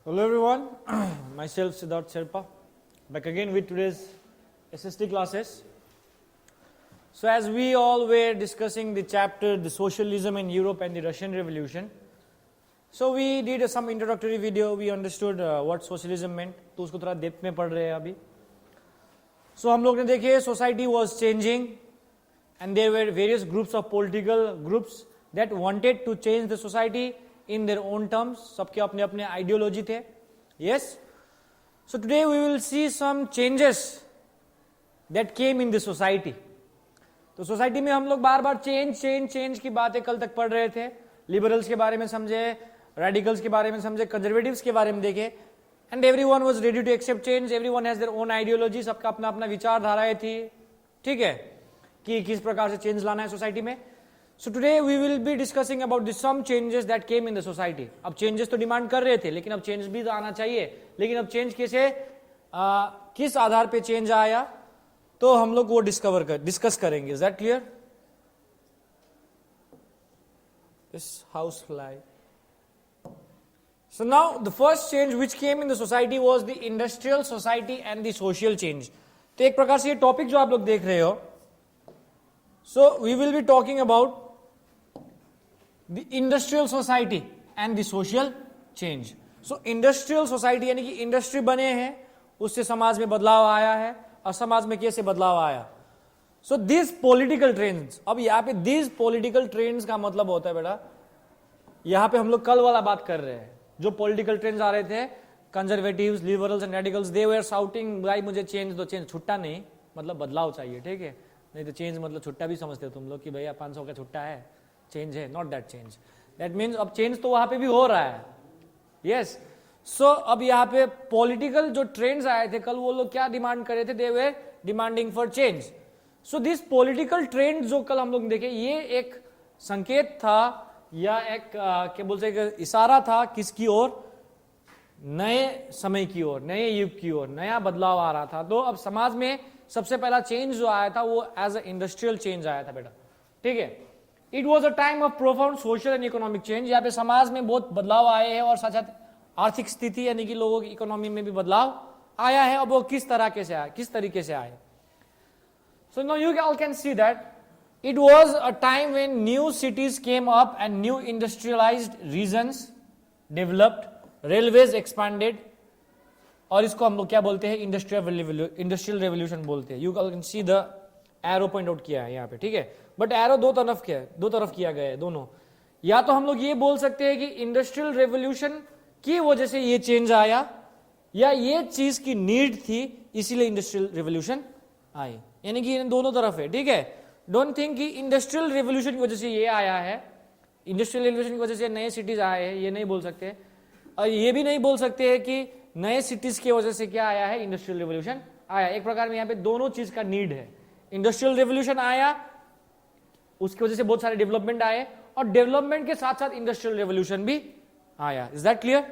Hello everyone, myself Siddharth Sherpa, back again with today's SST classes. So as we all were discussing the chapter, the socialism in Europe and the Russian Revolution, so we did some introductory video, we understood what socialism meant, तो उसको थोड़ा depth में पढ़ रहे हैं अभी. So हम लोग ने देखे society was changing and there were various groups of political groups that wanted to change the society in their own terms. सबके अपने अपने ideology थे. Yes. So today we will see some changes that came in the society. तो society में हम लोग बार बार change की बातें कल तक पढ़ रहे थे. लिबरल्स के बारे में समझे, रेडिकल्स के बारे में समझे, कंजर्वेटिव्स के बारे में देखे. And everyone was ready to accept change, everyone has their own ideology, सबका अपना अपना विचारधाराएं थी. ठीक है, कि किस प्रकार से चेंज लाना है सोसाइटी में. So today we will be discussing about the some changes that came in the society. अब चेंजेस तो डिमांड कर रहे थे, लेकिन अब चेंज भी तो आना चाहिए. लेकिन अब चेंज कैसे, किस आधार पे चेंज आया, तो हम लोग वो डिस्कस करेंगे. Is that clear? This house fly. So now the first change which came in the society was the industrial society and the social change. तो एक प्रकार से ये टॉपिक जो आप लोग देख रहे हो, so we will be talking about the industrial society and the social change. So industrial society यानी कि इंडस्ट्री बने हैं, उससे समाज में बदलाव आया है, और समाज में कैसे बदलाव आया. So these political trends, अब यहाँ पे these political trends का मतलब होता है बेटा, यहाँ पे हम लोग कल वाला बात कर रहे हैं. जो पॉलिटिकल ट्रेंड्स आ रहे थे, conservatives, liberals and radicals, they were shouting भाई मुझे चेंज दो. चेंज छुट्टा नहीं, मतलब बदलाव चाहिए. ठीक है, नहीं तो चेंज मतलब छुट्टा भी समझते हो तुम लोग कि भैया 500 का छुट्टा है, चेंज है. Not that change. That means अब चेंज तो वहां पे भी हो रहा है. यस. सो अब यहाँ पे पॉलिटिकल जो ट्रेंड्स आए थे कल, वो लोग क्या डिमांड कर रहे थे? They were demanding for change. So this political trend जो कल हम लोग देखे, ये एक संकेत था या एक क्या बोलते हैं, इशारा था किसकी ओर? नए समय की ओर, नए युग की ओर, नया बदलाव आ रहा था. तो अब समाज में सबसे पहला चेंज जो आया था वो एज अ इंडस्ट्रियल चेंज आया था बेटा. ठीक है, it was a time of profound social and economic change. यहाँ पे समाज में बहुत बदलाव आए हैं और साथ साथ आर्थिक स्थिति यानी कि लोगों की इकोनॉमी में भी बदलाव आया है. अब वो किस तरीके से आए. So now you all can see that it was a time when new cities came up and new industrialized regions developed, railways expanded, और इसको हम लोग क्या बोलते हैं? इंडस्ट्रियल रेवोल्यूशन बोलते हैं. You can see the arrow point out किया है यहाँ पे. ठीक है, बट एरो दो तरफ किया गया है दोनों. या तो हम लोग ये बोल सकते हैं कि इंडस्ट्रियल रेवोल्यूशन की वजह से ये चेंज आया, या ये चीज की नीड थी इसीलिए इंडस्ट्रियल रेवोल्यूशन आई. यानी कि इन दोनों तरफ है. ठीक है, डोंट थिंक कि इंडस्ट्रियल रेवोल्यूशन की वजह से ये आया है, इंडस्ट्रियल रेवोल्यूशन की वजह से नए सिटीज आए हैं, ये नहीं बोल सकते. और ये भी नहीं बोल सकते हैं कि नए सिटीज की वजह से क्या आया है? इंडस्ट्रियल रेवोल्यूशन आया. एक प्रकार में यहाँ पे दोनों चीज का नीड है. इंडस्ट्रियल रेवोल्यूशन आया, उसकी वजह से बहुत सारे डेवलपमेंट आए, और डेवलपमेंट के साथ साथ इंडस्ट्रियल रेवोल्यूशन भी आया. Is that clear?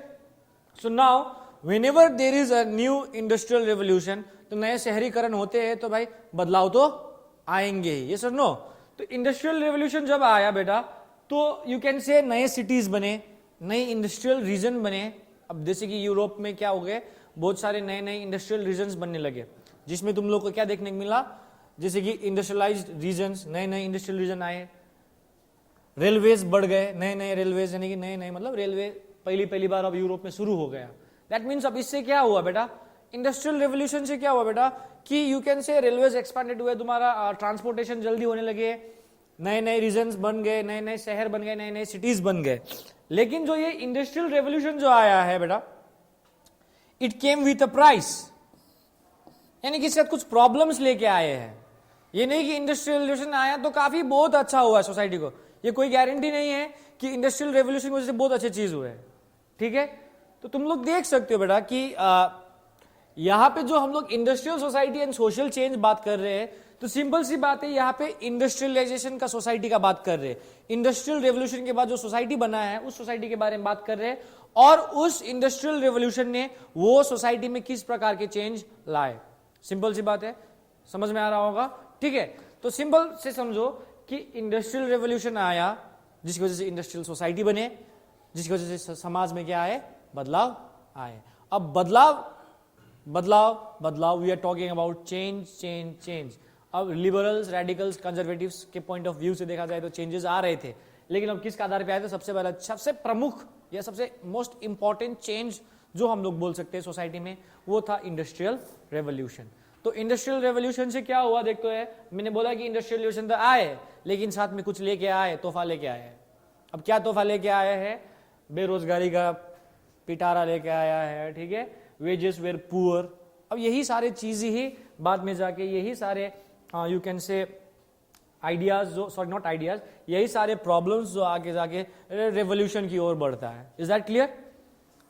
So now whenever there is a new industrial revolution, तो नए शहरीकरण होते हैं तो भाई बदलाव तो आएंगे. ये सर नो. तो इंडस्ट्रियल रेवोल्यूशन जब आया बेटा, तो यू कैन से नए सिटीज बने, नए इंडस्ट्रियल रीजन बने. अब जैसे कि यूरोप में क्या हो गए, बहुत सारे नए नए इंडस्ट्रियल रीजन्स बनने लगे, जिसमें तुम लोग को क्या देखने को मिला? जैसे कि इंडस्ट्रियलाइज्ड रीजन्स, नए नए इंडस्ट्रियल रीजन आए, रेलवेज बढ़ गए, नए नए रेलवेज, यानी कि नए नए मतलब रेलवे पहली बार अब यूरोप में शुरू हो गया. दैट मीन्स अब इससे क्या हुआ बेटा? इंडस्ट्रियल रेवोल्यूशन से क्या हुआ बेटा कि यू कैन से रेलवेज एक्सपैंडेड हुए, तुम्हारा ट्रांसपोर्टेशन जल्दी होने लगे, नए नए रीजन्स बन गए, नए नए शहर बन गए, नए नए सिटीज बन गए. लेकिन जो ये इंडस्ट्रियल रेवोल्यूशन जो आया है बेटा, it came with a price. यानी कि शायद कुछ प्रॉब्लम्स लेके आए हैं. ये नहीं कि इंडस्ट्रियल रेवोल्यूशन आया तो काफी बहुत अच्छा हुआ है सोसाइटी को. ये कोई गारंटी नहीं है कि इंडस्ट्रियल रेवोल्यूशन की वजह से बहुत अच्छी चीज हुए. ठीक है, तो तुम लोग देख सकते हो बेटा कि यहां पे जो हम लोग industrial society and social change बात कर रहे हैं, तो सिंपल सी बात है, यहां पे इंडस्ट्रियलाइजेशन का सोसाइटी का बात कर रहे हैं. इंडस्ट्रियल रेवोल्यूशन के बाद जो सोसाइटी बना है उस सोसाइटी के बारे में बात कर रहे हैं, और उस इंडस्ट्रियल रेवोल्यूशन ने वो सोसाइटी में किस प्रकार के चेंज लाए. सिंपल सी बात है, समझ में आ रहा होगा. ठीक है, तो सिंपल से समझो कि इंडस्ट्रियल रेवोल्यूशन आया, जिसकी वजह से इंडस्ट्रियल सोसाइटी बने, जिसकी वजह से समाज में क्या है? बदलाव आए। अब बदलाव we are talking about change. अब लिबरल्स, रेडिकल्स, कंजर्वेटिव्स के पॉइंट ऑफ व्यू से देखा जाए तो चेंजेस आ रहे थे, लेकिन अब किस आधार पे आए थे? सबसे पहला, सबसे प्रमुख या सबसे मोस्ट इंपॉर्टेंट चेंज जो हम लोग बोल सकते हैं सोसाइटी में, वो था इंडस्ट्रियल रेवोल्यूशन। तो इंडस्ट्रियल रेवोल्यूशन से क्या हुआ देखते हैं। मैंने बोला कि इंडस्ट्रियल रेवोल्यूशन तो आए, लेकिन साथ में कुछ लेके आए, तोहफा लेके आए। अब क्या तोहफा लेके आया है? बेरोजगारी का पिटारा लेके आया है, ठीक है, वेजेस वेर पुअर। अब यही सारे चीज ही बाद में जाके यही सारे यू कैन से आइडियाज जो, सॉरी नॉट आइडियाज, यही सारे प्रॉब्लम्स जो आगे जाके रेवोल्यूशन की ओर बढ़ता है। Is that clear?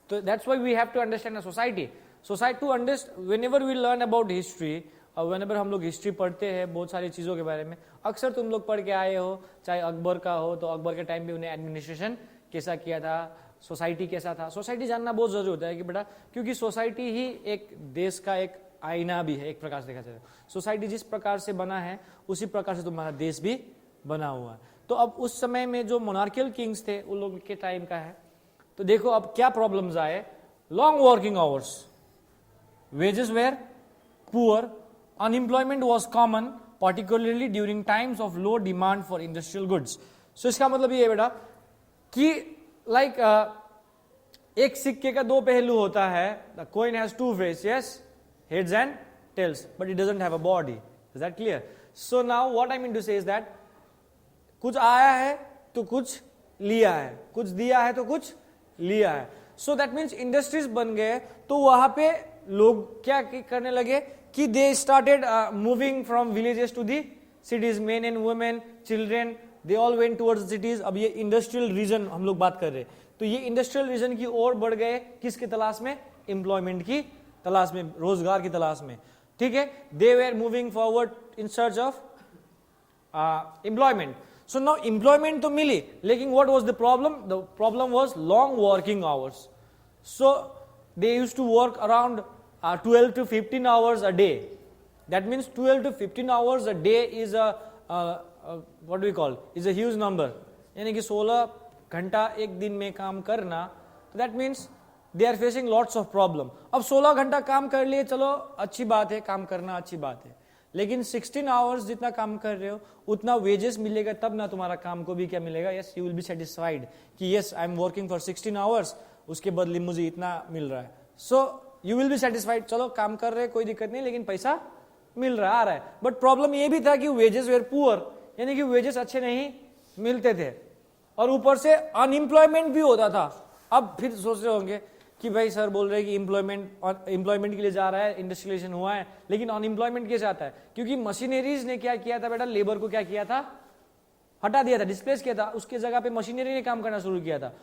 तो that's why we have to understand society to understand whenever we learn about history. और व्हेनेवर हम लोग हिस्ट्री पढ़ते हैं बहुत सारी चीजों के बारे में, अक्सर तुम लोग पढ़ के आए हो, चाहे अकबर का हो तो अकबर के टाइम पे उन्हें एडमिनिस्ट्रेशन कैसा किया था, सोसाइटी कैसा था। सोसाइटी जानना बहुत जरूरी होता है कि बेटा, क्योंकि सोसाइटी ही एक देश का एक आईना भी है, एक प्रकार से देखा जाए। सोसाइटी जिस प्रकार से बना है उसी प्रकार से तुम्हारा देश भी बना हुआ है। तो अब उस समय में जो मोनार्कियल किंग्स थे उन लोग के टाइम का है, तो देखो अब क्या प्रॉब्लम्स आए। Long working hours, wages were poor, unemployment was common particularly during times of low demand for industrial goods. So इसका मतलब ये बेटा कि लाइक एक सिक्के का दो पहलू होता है। The coin has two face, yes, heads and tails, but it doesn't have a body. Is that clear? So now what I mean to say is that कुछ आया है तो कुछ लिया है, कुछ दिया है तो कुछ लिया है। So that means इंडस्ट्रीज बन गए, तो वहां पे लोग क्या करने लगे कि they started moving from villages to the cities. Men and women, children, they all went towards cities. अब ये इंडस्ट्रियल रीजन हम लोग बात कर रहे हैं, तो ये इंडस्ट्रियल रीजन की ओर बढ़ गए, किसकी तलाश में? एम्प्लॉयमेंट की तलाश में, रोजगार की तलाश में, ठीक है। They were moving forward in search of employment. So now employment तो मिली, लेकिन what was the problem? The problem was long working hours. So they used to work around 12 to 15 hours a day. That means 12 to 15 hours a day is what do we call? Is a huge number. यानी कि 16 घंटा एक दिन में काम करना, that means they are facing lots of problem. अब 16 घंटा काम कर लिए, चलो अच्छी बात है, काम करना अच्छी बात है, लेकिन 16 आवर्स जितना काम कर रहे हो उतना वेजेस मिलेगा, तब ना तुम्हारा काम को भी क्या मिलेगा? Yes, you will be satisfied कि yes I am working for 16 hours, उसके बदले मुझे इतना मिल रहा है। So you will be satisfied, चलो काम कर रहे कोई दिक्कत नहीं, लेकिन पैसा मिल रहा, आ रहा है। बट प्रॉब्लम ये भी था कि वेजेस वेर पुअर, यानी कि वेजेस अच्छे नहीं मिलते थे, और ऊपर से अनएम्प्लॉयमेंट भी होता था। अब फिर सोच रहे होंगे कि भाई सर बोल रहे हैं कि एम्प्लॉयमेंट के लिए जा रहा है, इंडस्ट्रियलाइजेशन हुआ है, लेकिन अनएम्प्लॉयमेंट कैसे आता है? क्योंकि मशीनरीज ने क्या किया था बेटा? लेबर को क्या किया था? हटा दिया था, डिस्प्लेस किया था, उसके जगह पे मशीनरी ने काम करना शुरू किया था,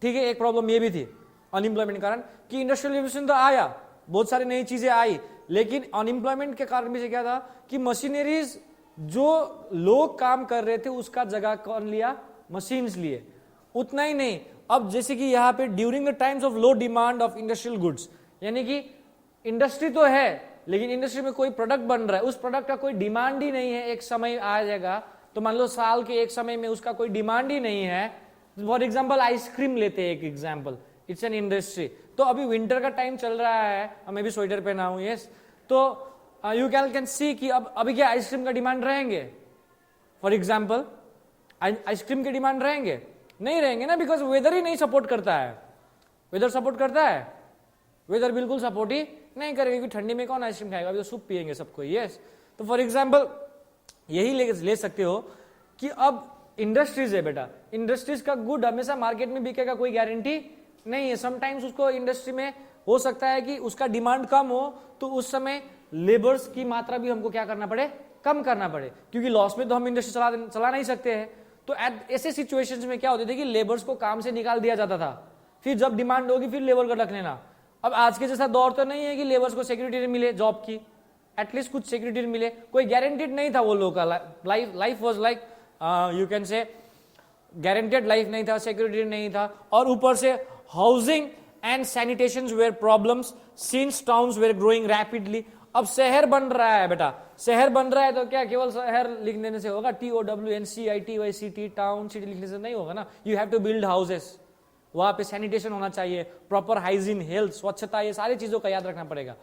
ठीक है। एक प्रॉब्लम ये भी थी अनएम्प्लॉयमेंट के कारण कि इंडस्ट्रियल रेवोल्यूशन तो आया, बहुत सारी नई चीजें आई, लेकिन अनएम्प्लॉयमेंट के कारण भी क्या था कि मशीनरीज जो लोग काम कर रहे थे उसका जगह कौन लिया? मशीन्स लिए। उतना ही नहीं, अब जैसे कि यहाँ पे during the times of low demand of industrial goods, यानी कि इंडस्ट्री तो है लेकिन इंडस्ट्री में कोई प्रोडक्ट बन रहा है, उस प्रोडक्ट का कोई डिमांड ही नहीं है। एक समय आ जाएगा तो मान लो साल के एक समय में उसका कोई डिमांड ही नहीं है। फॉर एग्जाम्पल आइसक्रीम लेते हैं एक एग्जाम्पल, इट्स एन इंडस्ट्री। तो अभी विंटर का टाइम चल रहा है, मैं भी स्वेटर पहना हूं, यस, तो यू कैन सी कि अब अभी क्या आइसक्रीम का डिमांड रहेंगे? फॉर एग्जाम्पल आइसक्रीम के डिमांड रहेंगे? नहीं रहेंगे ना, बिकॉज वेदर ही नहीं सपोर्ट करता है। वेदर सपोर्ट करता है? वेदर बिल्कुल सपोर्ट ही नहीं करेगा, क्योंकि ठंडी में कौन आइसक्रीम खाएगा? अभी तो सूप पिएंगे सबको, यस। तो फॉर एग्जाम्पल यही ले सकते हो कि अब इंडस्ट्रीज है बेटा, इंडस्ट्रीज का गुड हमेशा मार्केट में बिकेगा कोई गारंटी नहीं है। समटाइम्स उसको इंडस्ट्री में हो सकता है कि उसका डिमांड कम हो, तो उस समय लेबर्स की मात्रा भी हमको क्या करना पड़े? कम करना पड़े, क्योंकि लॉस में तो हम इंडस्ट्री चला नहीं सकते हैं। तो ऐसे सिचुएशंस में क्या होते थे कि लेबर्स को काम से निकाल दिया जाता था, फिर जब डिमांड होगी फिर लेबर का रख लेना। अब आज के जैसा दौर तो नहीं है कि लेबर्स को सिक्योरिटी मिले जॉब की, एटलीस्ट कुछ सिक्योरिटी मिले, कोई गारंटेड नहीं था वो लोग का life was like you can say guaranteed life नहीं था, सिक्योरिटी नहीं था। और ऊपर से housing and sanitation were problems since towns were growing rapidly. अब शहर बन रहा है बेटा, शहर बन रहा है तो क्या केवल शहर लिख देने से होगा? TOWNCITY टाउन सिटी लिखने से नहीं होगा ना, you have to build houses, वहां पे सैनिटेशन होना चाहिए, प्रॉपर हाइजीन, हेल्थ, स्वच्छता, ये सारी चीजों का याद रखना पड़ेगा।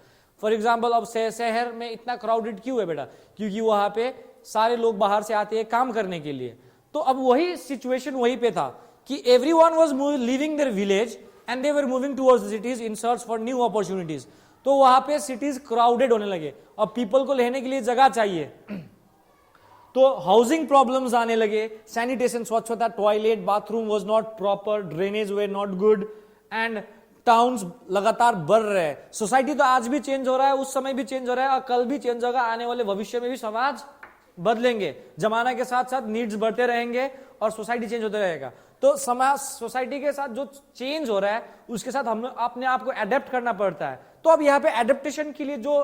फॉर एग्जाम्पल अब शहर में इतना क्राउडेड क्यों है बेटा? क्योंकि वहां पे सारे लोग बाहर से आते हैं काम करने के लिए। तो अब वही सिचुएशन वहीं पे था कि everyone was leaving their village and they were moving towards the cities in search for new opportunities. तो वहां पे सिटीज क्राउडेड होने लगे। अब पीपल को रहने के लिए जगह चाहिए, तो हाउसिंग प्रॉब्लम्स आने लगे, सैनिटेशन, स्वच्छता, toilet, bathroom was not proper, drainage way not good, and towns लगातार बढ़ रहे हैं। सोसाइटी तो आज भी चेंज हो रहा है, उस समय भी चेंज हो रहा है, और कल भी चेंज होगा, आने वाले भविष्य में भी समाज बदलेंगे, जमाना के साथ साथ नीड्स बढ़ते रहेंगे और सोसाइटी चेंज होते रहेगा। तो समाज, सोसाइटी के साथ जो चेंज हो रहा है उसके साथ हम अपने आप को एडेप्ट करना पड़ता है। तो अब यहाँ पे एडेप्टेशन के लिए जो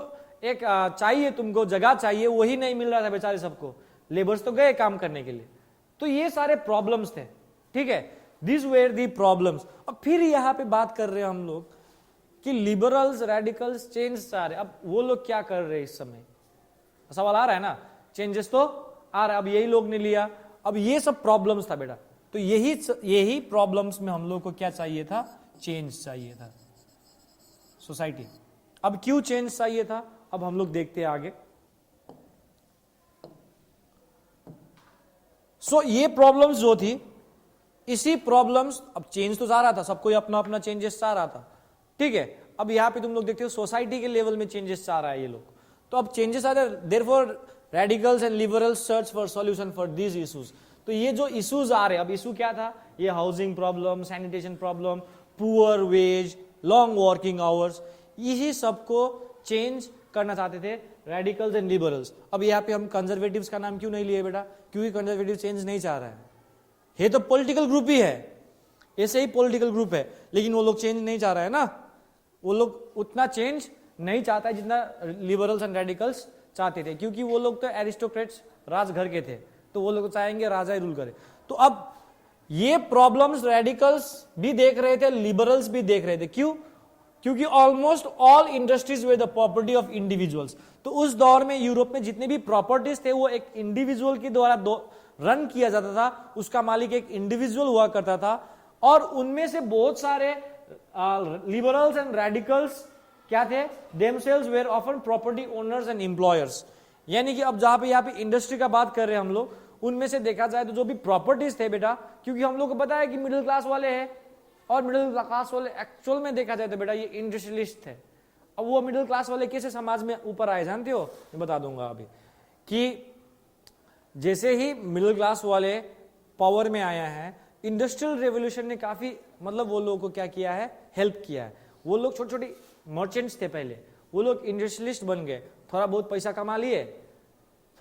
एक चाहिए, तुमको जगह चाहिए, वही नहीं मिल रहा था बेचारे सबको। लेबर्स तो गए काम करने के लिए। तो ये सारे प्रॉब्लम्स थे, ठीक है, दिस वेर दी प्रॉब्लम्स। अब फिर यहाँ पे बात कर रहे हैं हम लोग कि लिबरल्स, रेडिकल्स चेंज चाह रहे। अब वो लोग क्या कर रहे हैं इस समय? सवाल आ रहा है ना, चेंजेस तो आ रहा है, अब यही लोग ने लिया। अब ये सब प्रॉब्लम्स था बेटा, तो यही प्रॉब्लम्स में हम लोग को क्या चाहिए था? चेंज चाहिए था सोसाइटी। अब क्यों चेंज चाहिए था, अब हम लोग देखते हैं आगे। ये प्रॉब्लम्स जो थी, इसी प्रॉब्लम्स, अब चेंज तो चाह रहा था, सबको अपना अपना चेंजेस चाह रहा था, ठीक है। अब यहां पे तुम लोग देखते हो सोसाइटी के लेवल में चेंजेस चाह रहा है ये लोग। तो अब चेंजेस आ रहे, therefore radicals and liberals search for solution for these issues. तो ये जो इश्यूज आ रहे हैं, अब इशू क्या था? ये housing problem, sanitation problem, poor wage, long working hours, यही सबको चेंज करना चाहते थे रेडिकल्स एंड लिबरल्स। अब यहाँ पे हम कंजर्वेटिव्स का नाम क्यों नहीं लिए बेटा? क्योंकि कंजर्वेटिव चेंज नहीं चाह रहा है। ये तो पॉलिटिकल ग्रुप ही है, ऐसे ही पॉलिटिकल ग्रुप है, लेकिन वो लोग चेंज नहीं चाह रहा है ना। वो लोग उतना चेंज नहीं चाहता है जितना लिबरल्स एंड रेडिकल्स चाहते थे, क्योंकि वो लोग तो एरिस्टोक्रेट्स, राजघर के थे, तो वो लोग चाहेंगे राजा ही रूल करे। तो अब ये प्रॉब्लम्स रेडिकल्स भी देख रहे थे, लिबरल्स भी देख रहे थे। क्यों? क्योंकि almost all industries way the property of individuals. तो उस दौर में यूरोप में जितने भी प्रॉपर्टीज थे वो एक इंडिविजुअल के द्वारा रन किया जाता था, उसका मालिक एक इंडिविजुअल हुआ करता था। और उनमें से बहुत सारे लिबरल्स एंड रेडिकल्स क्या थे? Themselves were often property owners and employers. यानी कि अब जहां पे यहाँ पे इंडस्ट्री का बात कर रहे हैं हम लोग, उनमें से देखा जाए तो जो भी प्रॉपर्टीज थे बेटा, क्योंकि हम लोग को पता है कि मिडिल क्लास वाले हैं, और मिडिल क्लास वाले एक्चुअल में देखा जाए तो बेटा ये इंडस्ट्रियलिस्ट थे। अब वो मिडिल क्लास वाले कैसे समाज में ऊपर आए जानते हो? मैं बता दूंगा अभी कि जैसे ही मिडिल क्लास वाले पावर में आया है, इंडस्ट्रियल रेवोल्यूशन ने काफी, मतलब वो लोगों को क्या किया है? हेल्प किया है। वो लोग छोटे छोटे मर्चेंट्स थे पहले, वो लोग इंडस्ट्रियलिस्ट बन गए, थोड़ा बहुत पैसा कमा लिए,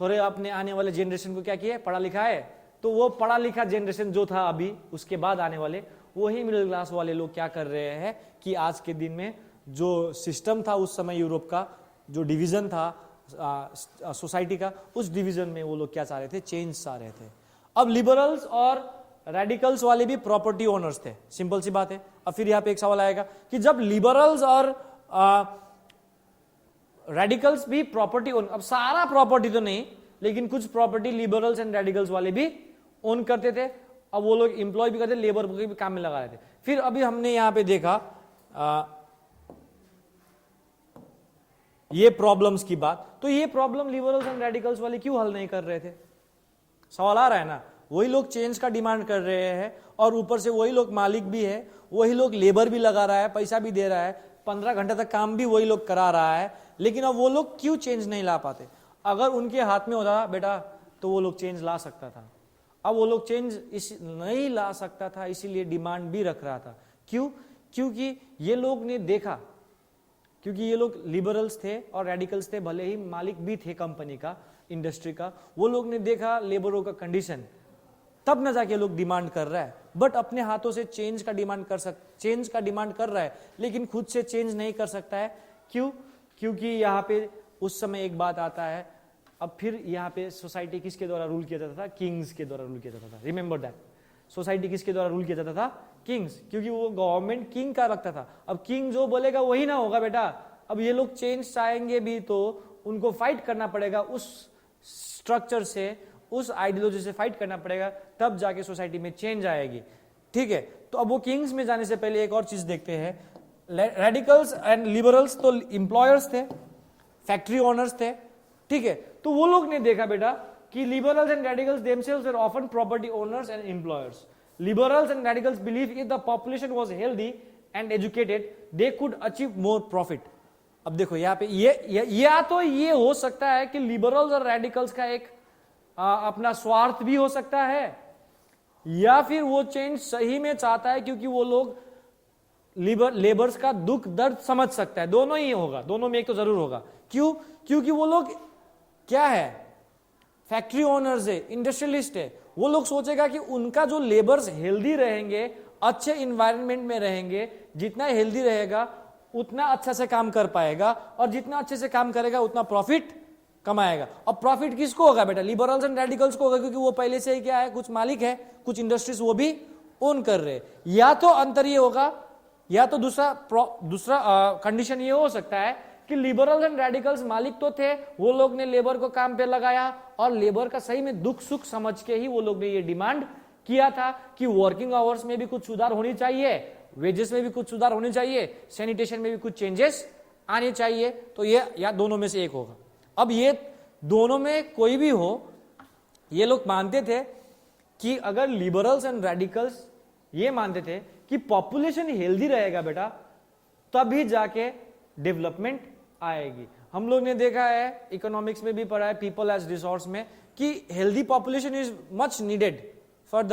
थोड़े अपने आने वाले जनरेशन को क्या किए? पढ़ा लिखा है। तो वो पढ़ा लिखा जनरेशन जो था अभी, उसके बाद आने वाले, वही मिडिल क्लास वाले लोग क्या कर रहे हैं कि आज के दिन में जो सिस्टम था उस समय यूरोप का, जो डिवीजन था सोसाइटी का, उस डिवीजन में वो लोग क्या चाह रहे थे? चेंज चाह रहे थे। अब लिबरल्स और रेडिकल्स वाले भी प्रॉपर्टी ओनर्स थे, सिंपल सी बात है। अब फिर यहाँ पे एक सवाल आएगा कि जब लिबरल्स और रेडिकल्स भी प्रॉपर्टी ओन, अब सारा प्रॉपर्टी तो नहीं, लेकिन कुछ प्रॉपर्टी लिबरल्स एंड रेडिकल्स वाले भी ओन करते थे। अब वो लोग एम्प्लॉय भी करते, लेबर को भी काम में लगा रहे थे। फिर अभी हमने यहाँ पे देखा ये प्रॉब्लम्स की बात, तो ये प्रॉब्लम लिबरल्स एंड रेडिकल्स वाले क्यों हल नहीं कर रहे थे? सवाल आ रहा है ना। वही लोग चेंज का डिमांड कर रहे हैं, और ऊपर से वही लोग मालिक भी है, वही लोग लेबर भी लगा रहा है, पैसा भी दे रहा है, 15 घंटे तक काम भी वही लोग करा रहा है, लेकिन अब वो लोग क्यों चेंज नहीं ला पाते? अगर उनके हाथ में होता बेटा तो वो लोग चेंज ला सकता था। अब वो लोग चेंज नहीं ला सकता था, इसीलिए डिमांड भी रख रहा था। क्यों? क्योंकि ये लोग ने देखा, क्योंकि ये लोग लिबरल्स थे और रेडिकल्स थे, भले ही मालिक भी थे कंपनी का, इंडस्ट्री का, वो लोग ने देखा लेबरों का कंडीशन, तब न जाके लोग डिमांड कर रहा है। बट अपने हाथों से चेंज का डिमांड कर रहा है, लेकिन खुद से चेंज नहीं कर सकता है। क्यों? क्योंकि यहाँ पे उस समय एक बात आता है, अब फिर यहाँ पे सोसाइटी किसके द्वारा रूल किया जाता था? किंग्स के द्वारा रूल किया जाता था। रिमेंबर दैट, सोसाइटी किसके द्वारा रूल किया जाता था? किंग्स, क्योंकि वो गवर्नमेंट किंग का रखता था। अब किंग जो बोलेगा वही ना होगा बेटा। अब ये लोग चेंज चाहेंगे भी तो उनको फाइट करना पड़ेगा, उस स्ट्रक्चर से, उस आइडियोलॉजी से फाइट करना पड़ेगा, तब जाके सोसाइटी में चेंज आएगी। ठीक है, तो अब वो किंग्स में जाने से पहले एक और चीज देखते हैं। रेडिकल्स एंड लिबरल्स तो एम्प्लॉयर्स थे, फैक्ट्री ओनर्स थे, ठीक है। तो वो लोग ने देखा बेटा कि liberals and radicals themselves are often property owners and employers. Liberals and radicals believe if the population was healthy and educated they could achieve more profit. अब देखो यहाँ पे या तो ये हो सकता है कि लिबरल्स और रेडिकल्स का एक अपना स्वार्थ भी हो सकता है, या फिर वो चेंज सही में चाहता है क्योंकि वो लोग लेबर्स का दुख दर्द समझ सकता है। दोनों ही होगा, दोनों में एक तो जरूर होगा। क्यों? क्योंकि वो लोग क्या है, फैक्ट्री ओनर्स है, इंडस्ट्रियलिस्ट है। वो लोग सोचेगा कि उनका जो लेबर्स हेल्दी रहेंगे, अच्छे इन्वायरमेंट में रहेंगे, जितना हेल्दी रहेगा उतना अच्छा से काम कर पाएगा, और जितना अच्छे से काम करेगा उतना प्रॉफिट कमाएगा। और प्रॉफिट किसको होगा बेटा? लिबरल्स एंड रेडिकल्स को होगा, क्योंकि वो पहले से ही क्या है, कुछ मालिक है, कुछ इंडस्ट्रीज वो भी ओन कर रहे हैं। या तो अंतर ये होगा, या तो दूसरा कंडीशन ये हो सकता है कि लिबरल्स एंड रेडिकल्स मालिक तो थे, वो लोग ने लेबर को काम पे लगाया, और लेबर का सही में दुख सुख समझ के ही वो लोग ने ये डिमांड किया था कि वर्किंग आवर्स में भी कुछ सुधार होनी चाहिए, वेजेस में भी कुछ सुधार होनी चाहिए, सैनिटेशन में भी कुछ चेंजेस आने चाहिए। तो ये या दोनों में से एक होगा। अब ये दोनों में कोई भी हो, ये लोग मानते थे कि अगर लिबरल्स एंड रेडिकल्स ये मानते थे कि पॉपुलेशन हेल्दी रहेगा बेटा, तभी जाके डेवलपमेंट आएगी। हम लोग ने देखा है, इकोनॉमिक्स में भी पढ़ा है, पीपल एज रिसोर्स में, कि healthy population is much needed for the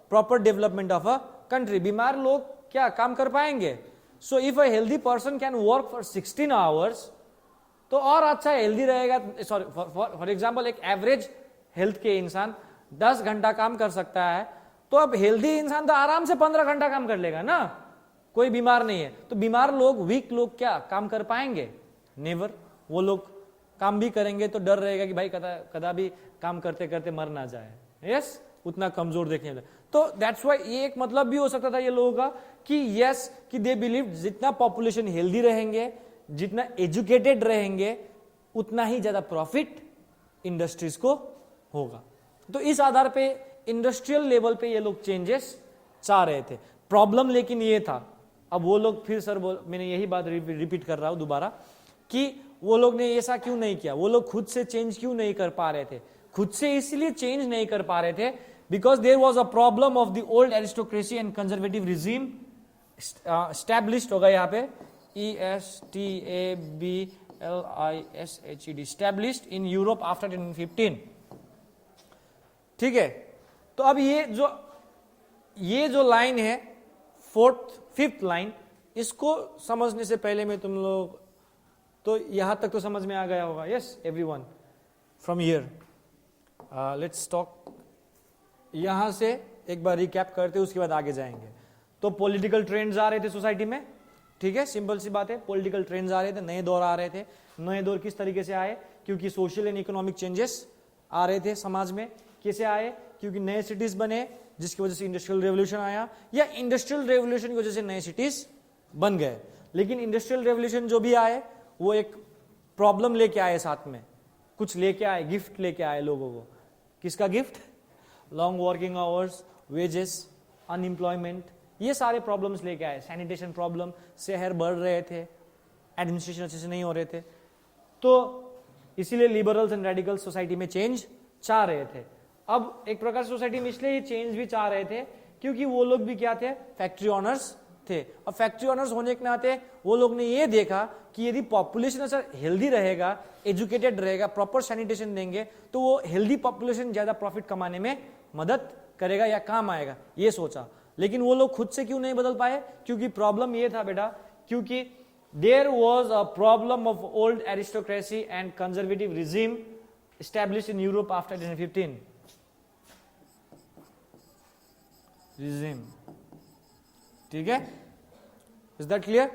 proper development of a country. बीमार लोग क्या काम कर पाएंगे? So if a healthy person can work for 16 hours तो और अच्छा हेल्दी रहेगा। सॉरी, फॉर एग्जाम्पल एक एवरेज हेल्थ के इंसान 10 घंटा काम कर सकता है, तो अब हेल्दी इंसान तो आराम से 15 घंटा काम कर लेगा ना, कोई बीमार नहीं है। तो बीमार लोग, वीक लोग क्या काम कर पाएंगे? नेवर। वो लोग काम भी करेंगे तो डर रहेगा कि भाई कदा भी काम करते करते मर ना जाए। यस, उतना कमजोर देखने लगे। तो दैट्स व्हाई ये एक मतलब भी हो सकता था ये लोगों का कि यस, कि दे बिलीव जितना पॉपुलेशन हेल्दी रहेंगे, जितना एजुकेटेड रहेंगे, उतना ही ज्यादा प्रॉफिट इंडस्ट्रीज को होगा। तो इस आधार पे इंडस्ट्रियल लेवल पे ये लोग चेंजेस चाह रहे थे। प्रॉब्लम लेकिन ये था, अब वो लोग फिर सर मैंने यही बात रिपीट कर रहा हूं दोबारा, कि वो लोग ने ऐसा क्यों नहीं किया, वो लोग खुद से चेंज क्यों नहीं कर पा रहे थे? खुद से इसलिए चेंज नहीं कर पा रहे थे because there was a problem of the old aristocracy and conservative regime established होगा यहाँ पे, ESTABLISHED, established in Europe after 1915। ठीक है, तो अब ये जो लाइन है, फिफ्थ लाइन, इसको समझने से पहले में तुम लोग तो यहां तक तो समझ में आ गया होगा। Yes everyone, from here let's talk. यहां से एक बार रिकैप करते, उसके बाद आगे जाएंगे। तो पॉलिटिकल ट्रेंड्स आ रहे थे सोसाइटी में, ठीक है, सिंपल सी बात है, पॉलिटिकल ट्रेंड्स आ रहे थे, नए दौर आ रहे थे। नए दौर किस तरीके से आए? क्योंकि सोशल एंड इकोनॉमिक चेंजेस आ रहे थे समाज में। कैसे आए? क्योंकि नए सिटीज बने, जिसकी वजह से इंडस्ट्रियल रेवोल्यूशन आया, या इंडस्ट्रियल रेवोल्यूशन की वजह से नए सिटीज बन गए। लेकिन इंडस्ट्रियल रेवोल्यूशन जो भी आए, वो एक प्रॉब्लम लेके आए, साथ में कुछ लेके आए, गिफ्ट लेके आए लोगों को। किसका gift? Long working hours, wages, unemployment, ये सारे प्रॉब्लम्स लेके आए। सैनिटेशन प्रॉब्लम, शहर बढ़ रहे थे, एडमिनिस्ट्रेशन अच्छे से नहीं हो रहे थे, तो इसीलिए लिबरल्स एंड रेडिकल्स सोसाइटी में चेंज चाह रहे थे। अब एक प्रकार से सोसाइटी में इसलिए चेंज भी चाह रहे थे क्योंकि वो लोग भी क्या थे? फैक्ट्री ऑनर्स थे। और फैक्ट्री ऑनर्स होने के नाते वो लोग ने ये देखा कि यदि पॉपुलेशन अगर हेल्दी रहेगा, एजुकेटेड रहेगा, प्रॉपर सैनिटेशन देंगे, तो वो हेल्दी पॉपुलेशन ज्यादा प्रॉफिट कमाने में मदद करेगा या काम आएगा, ये सोचा। लेकिन वो लोग खुद से क्यों नहीं बदल पाए? क्योंकि प्रॉब्लम ये था बेटा, क्योंकि there was a problem of old aristocracy and conservative regime established in Europe after 1915 regime। ठीक है, इज दैट क्लियर?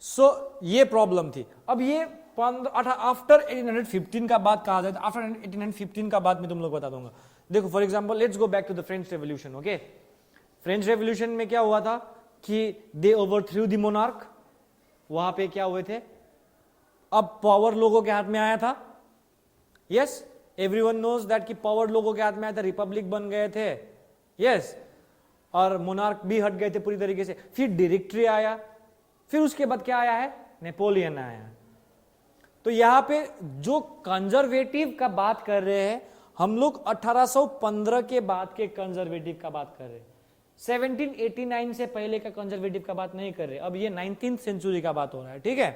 सो ये प्रॉब्लम थी। अब ये आफ्टर 1815 का बात कहा जाए तो आफ्टर 1815 का बात मैं तुम लोग बता दूंगा। देखो for example, let's go back to the French revolution. Okay, French revolution में क्या हुआ था कि दे ओवरथ्रू द मोनार्क। वहां पे क्या हुए थे? अब पावर लोगों के हाथ में आया था। यस, एवरीवन नोज दैट कि पावर लोगों के हाथ में आया था, रिपब्लिक बन गए थे। यस, और मोनार्क भी हट गए थे पूरी तरीके से। फिर डायरेक्टरी आया, फिर उसके बाद क्या आया है, नेपोलियन आया। तो यहां पे जो कंजर्वेटिव का बात कर रहे हैं हम लोग 1815 के बाद के कंजर्वेटिव का बात कर रहे हैं, 1789 से पहले का कंजर्वेटिव का बात नहीं कर रहे। अब ये 19th सेंचुरी का बात हो रहा है, ठीक है।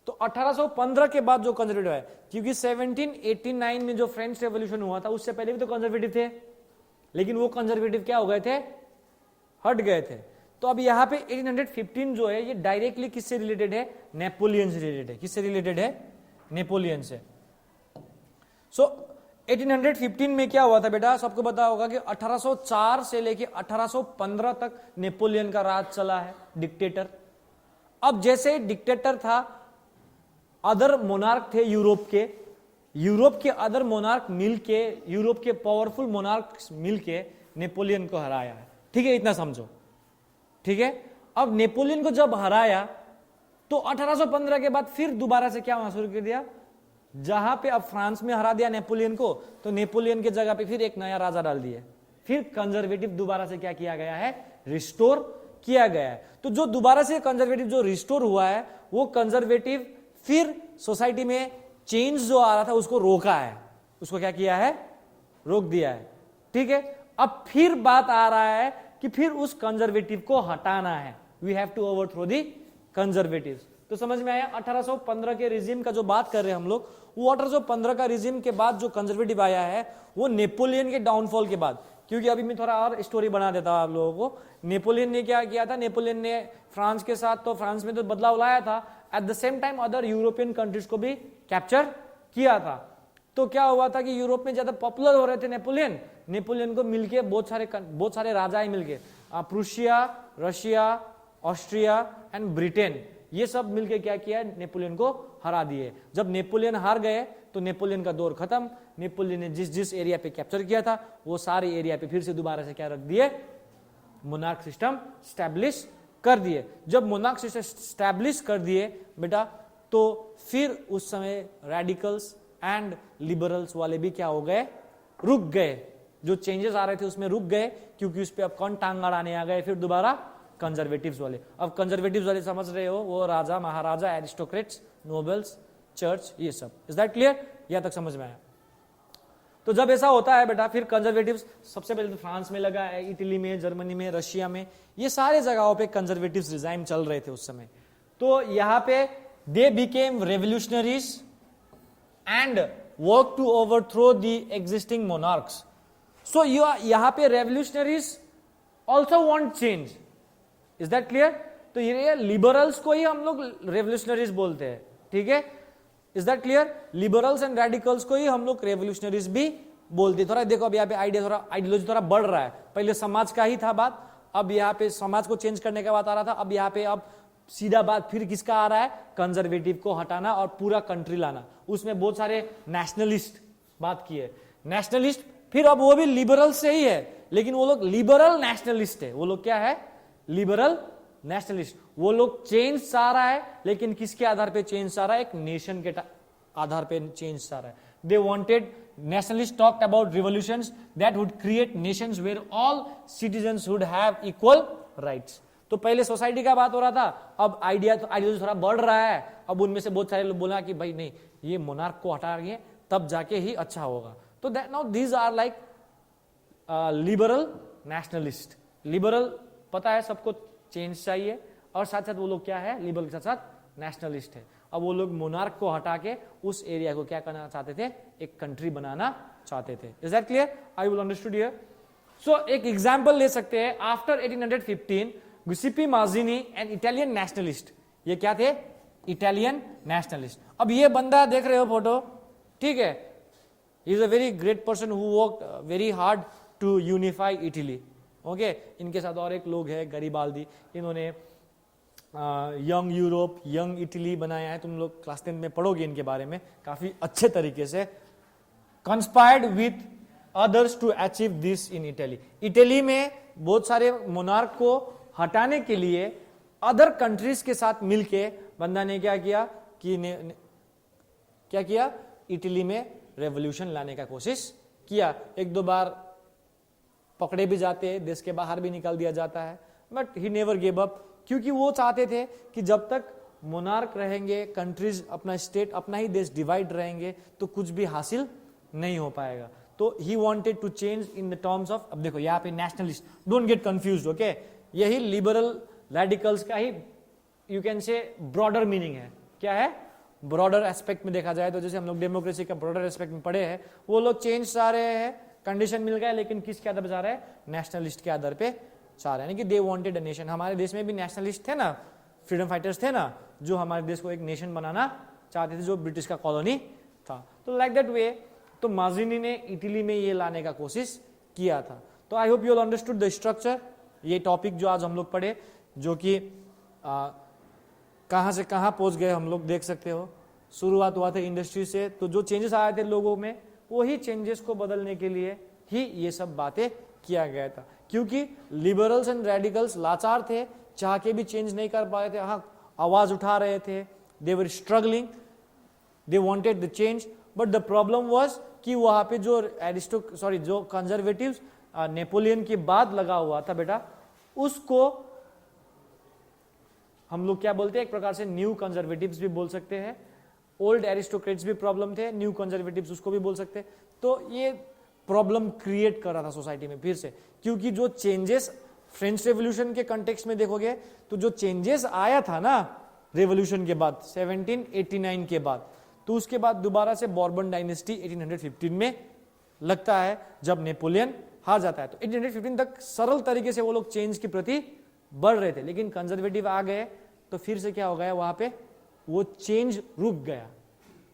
तो 1815 के बाद जो कंजर्वेटिव है, क्योंकि 1789 में जो फ्रेंच रेवोल्यूशन हुआ था उससे पहले भी तो कंजर्वेटिव थे, लेकिन वो कंजर्वेटिव क्या हो गए थे, हट गए थे। तो अब यहाँ पे 1815 जो है ये डायरेक्टली किससे रिलेटेड है, नेपोलियन से रिलेटेड है। किससे रिलेटेड है, नेपोलियन से। सो 1815 में क्या हुआ था बेटा, सबको पता होगा कि 1804 से लेके 1815 तक नेपोलियन का राज चला है, डिक्टेटर। अब जैसे डिक्टेटर था, अदर मोनार्क थे यूरोप के अदर मोनार्क मिलके, यूरोप के पावरफुल मोनार्क मिलके नेपोलियन को हराया है, ठीक है, इतना समझो, ठीक है। अब नेपोलियन को जब हराया तो 1815 के बाद फिर दोबारा से क्या होना शुरू कर दिया, जहां पे अब फ्रांस में हरा दिया नेपोलियन को, तो नेपोलियन के जगह पे फिर एक नया राजा डाल दिए, फिर कंजर्वेटिव दोबारा से क्या किया गया है, रिस्टोर किया गया है। तो जो दोबारा से कंजर्वेटिव जो रिस्टोर हुआ है, वो कंजर्वेटिव फिर सोसाइटी में चेंज जो आ रहा था उसको रोका है, उसको क्या किया है, रोक दिया है, ठीक है। अब फिर बात आ रहा है कि फिर उस कंजर्वेटिव को हटाना है, we have to overthrow the conservatives. तो समझ में आया, 1815 के रिजिम का जो बात कर रहे हैं हम लोग, वो 1815 का रिजिम के बाद जो कंजर्वेटिव आया है वो नेपोलियन के डाउनफॉल के बाद। क्योंकि अभी मैं थोड़ा और स्टोरी बना देता हूं आप लोगों को। नेपोलियन ने क्या किया था, नेपोलियन ने फ्रांस के साथ, तो फ्रांस में तो बदलाव लाया था, at the same time other European countries को भी कैप्चर किया था। तो क्या हुआ था कि यूरोप में ज्यादा पॉपुलर हो रहे थे नेपोलियन को मिलके बहुत सारे राजाएं मिलके, Prussia, Russia, Austria and Britain, ये सब मिलके क्या किया, नेपोलियन को हरा दिए। जब नेपोलियन हार गए तो नेपोलियन का दौर खत्म। नेपोलियन ने जिस जिस एरिया पे कैप्चर किया था वो सारे एरिया पे फिर से दोबारा से क्या रख दिए, मोनार्क सिस्टम स्टैब्लिश कर दिए। जब मोनार्क सिस्टम स्टैब्लिश कर दिए बेटा, तो फिर उस समय रेडिकल्स एंड लिबरल्स वाले भी क्या हो गए, रुक गए। जो चेंजेस आ रहे थे उसमें रुक गए, क्योंकि उस पर अब कौन टांग अड़ाने आ गए, फिर दोबारा कंजर्वेटिव्स वाले। अब कंजर्वेटिव्स वाले समझ रहे हो, वो राजा महाराजा, एरिस्टोक्रेट्स, नोबल्स, चर्च, ये सब। इज दैट क्लियर, यहां तक समझ में आया। तो जब ऐसा होता है बेटा, फिर कंजर्वेटिव्स सबसे पहले तो फ्रांस में लगा है, इटली में, जर्मनी में, रशिया में, ये सारे जगहों पे कंजर्वेटिव्स रिजाइम चल रहे थे उस समय। तो यहां पे they became revolutionaries and work to overthrow the existing monarchs. So यहां पे revolutionaries also want change. Is that clear. तो ये लिबरल्स को ही हम लोग रेवोल्यूशनरीज बोलते हैं, ठीक है। Is that clear. Liberals and radicals को ही हम लोग रेवोल्यूशनरीज भी बोलते हैं। थोड़ा देखो अब यहाँ पे आइडियोलॉजी थोड़ा बढ़ रहा है। पहले समाज का ही था बात, अब यहाँ पे समाज को चेंज करने का बात आ रहा था, अब यहाँ पे अब सीधा बात फिर किसका आ रहा है, कंजर्वेटिव को हटाना और पूरा कंट्री लाना। उसमें बहुत सारे नेशनलिस्ट बात की है, नेशनलिस्ट, फिर अब वो भी लिबरल से ही है, लेकिन वो लोग लिबरल नेशनलिस्ट है। वो लोग क्या है, लिबरल नेशनलिस्ट। वो लोग चेंज चाह रहा है, लेकिन किसके आधार पे चेंज चाह रहा है, एक नेशन के आधार पे चेंज चाह रहा है। They wanted, nationalists talked about revolutions that would create nations where all citizens would have equal rights। तो पहले सोसाइटी का बात हो रहा था, अब आइडियोलॉजी थोड़ा बढ़ रहा है। अब उनमें से बहुत सारे लोग बोला कि भाई नहीं, ये मोनार्क को हटा रही है तब जाके ही अच्छा होगा। तो that now these are like liberal nationalist. Liberal पता है सबको चेंज चाहिए, और साथ साथ वो लोग क्या है, लिबरल के साथ साथ नेशनलिस्ट है। अब वो लोग मोनार्क को हटा के उस एरिया को क्या करना चाहते थे, एक कंट्री बनाना चाहते थे। Is that clear, I will understood here. So एक एग्जांपल ले सकते हैं। After 1815 Giuseppe Mazzini an Italian nationalist, ये क्या थे, इटालियन नेशनलिस्ट। अब ये बंदा देख रहे हो फोटो, ठीक है, he is a very great person who worked very hard to unify Italy. Okay, इनके साथ और एक लोग है गरिबाल्दी, इन्होंने यंग यूरोप, यंग इटली बनाया है। तुम लोग क्लास 10 में पढ़ोगे इनके बारे में काफी अच्छे तरीके से। Conspired with others to achieve this in Italy. Italy में बहुत सारे मोनार्क को हटाने के लिए अदर कंट्रीज के साथ मिलके बंदा ने क्या किया कि क्या किया, इटली में रेवोल्यूशन लाने का कोशिश किया। एक दो बार पकड़े भी जाते हैं, देश के बाहर भी निकाल दिया जाता है, but he never give up, क्योंकि वो चाहते थे कि जब तक मोनार्क रहेंगे, कंट्रीज अपना स्टेट अपना ही देश डिवाइड रहेंगे तो कुछ भी हासिल नहीं हो पाएगा। तो he wanted to change in the terms of, अब देखो यहाँ पे nationalist, don't get confused, okay, यही लिबरल रेडिकल्स का ही you can say broader meaning है। क्या है? ब्रॉडर एस्पेक्ट में देखा जाए तो जैसे हम लोग डेमोक्रेसी का ब्रॉडर एस्पेक्ट में पढ़े हैं, वो लोग चेंज चाह रहे हैं, कंडीशन मिल गया, लेकिन किसके आधार पर चाह रहे हैं? नेशनलिस्ट के आधार पे चाह रहे हैं, कि दे वांटेड अ नेशन। हमारे देश में भी नेशनलिस्ट थे ना, फ्रीडम फाइटर्स थे ना, जो हमारे देश को एक नेशन बनाना चाहते थे, जो ब्रिटिश का कॉलोनी था। तो लाइक दैट वे, तो माजिनी ने इटली में ये लाने का कोशिश किया था। तो आई hope you all understood the structure. ये टॉपिक जो आज हम लोग पढ़े, जो कि कहाँ से कहाँ पहुंच गए हम लोग देख सकते हो। शुरुआत हुआ था इंडस्ट्री से, तो जो चेंजेस आए थे लोगों में, वही चेंजेस को बदलने के लिए ही ये सब बातें किया गया था, क्योंकि लिबरल्स एंड रेडिकल्स लाचार थे, चाह के भी चेंज नहीं कर पा रहे थे। हाँ, आवाज उठा रहे थे, they were struggling, they wanted the change, but the problem was कि वहां पे जो कंजर्वेटिव्स नेपोलियन के बाद लगा हुआ था बेटा, उसको हम लोग क्या बोलते हैं, एक प्रकार से न्यू कंजर्वेटिव्स भी बोल सकते हैं। ओल्ड एरिस्टोक्रेट्स भी प्रॉब्लम थे, न्यू कंजर्वेटिव्स उसको भी बोल सकते हैं। तो ये प्रॉब्लम क्रिएट कर रहा था सोसाइटी में फिर से, क्योंकि जो चेंजेस फ्रेंच रेवोल्यूशन के कंटेक्स्ट में देखोगे तो जो चेंजेस आया था ना रेवोल्यूशन के बाद 1789 के बाद, तो उसके बाद दोबारा से बॉर्बन डायनेस्टी 1815 में लगता है, जब नेपोलियन हार जाता है। तो 1815 तक सरल तरीके से वो लोग चेंज के प्रति बढ़ रहे थे, लेकिन कंजर्वेटिव आ गए तो फिर से क्या हो गया, वहां पे वो चेंज रुक गया।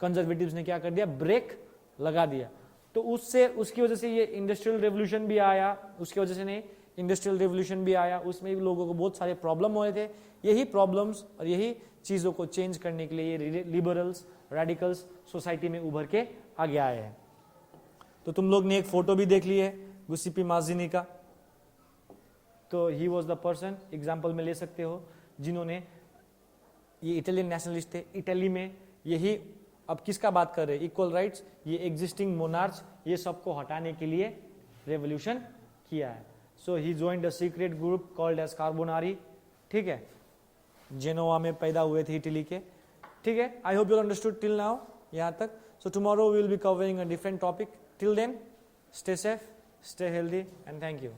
कंजर्वेटिव्स ने क्या कर दिया, ब्रेक लगा दिया। तो उसकी वजह से ये इंडस्ट्रियल रेवोल्यूशन भी आया, उसकी वजह से नहीं, इंडस्ट्रियल रेवोल्यूशन भी आया, उसमें भी लोगों को बहुत सारे प्रॉब्लम हुए थे। यही प्रॉब्लम्स और यही चीजों को चेंज करने के लिए ये लिबरल्स रेडिकल्स सोसाइटी में उभर के आगे आए हैं। तो तुम लोग ने एक फोटो भी देख ली है गुस्सीपी माजिनी का, तो he was the person, example में ले सकते हो, जिन्होंने, ये इटालियन नेशनलिस्ट थे, इटली में यही, अब किसका बात कर रहे हैं, इक्वल राइट्स, ये एग्जिस्टिंग मोनार्च, ये सबको हटाने के लिए रेवोल्यूशन किया है। So he joined a secret group called as Carbonari, ठीक है, जेनोवा में पैदा हुए थे इटली के, ठीक है। I hope you understood till now यहाँ तक। So tomorrow we will be covering a different topic. Till then, stay safe, stay healthy and thank you.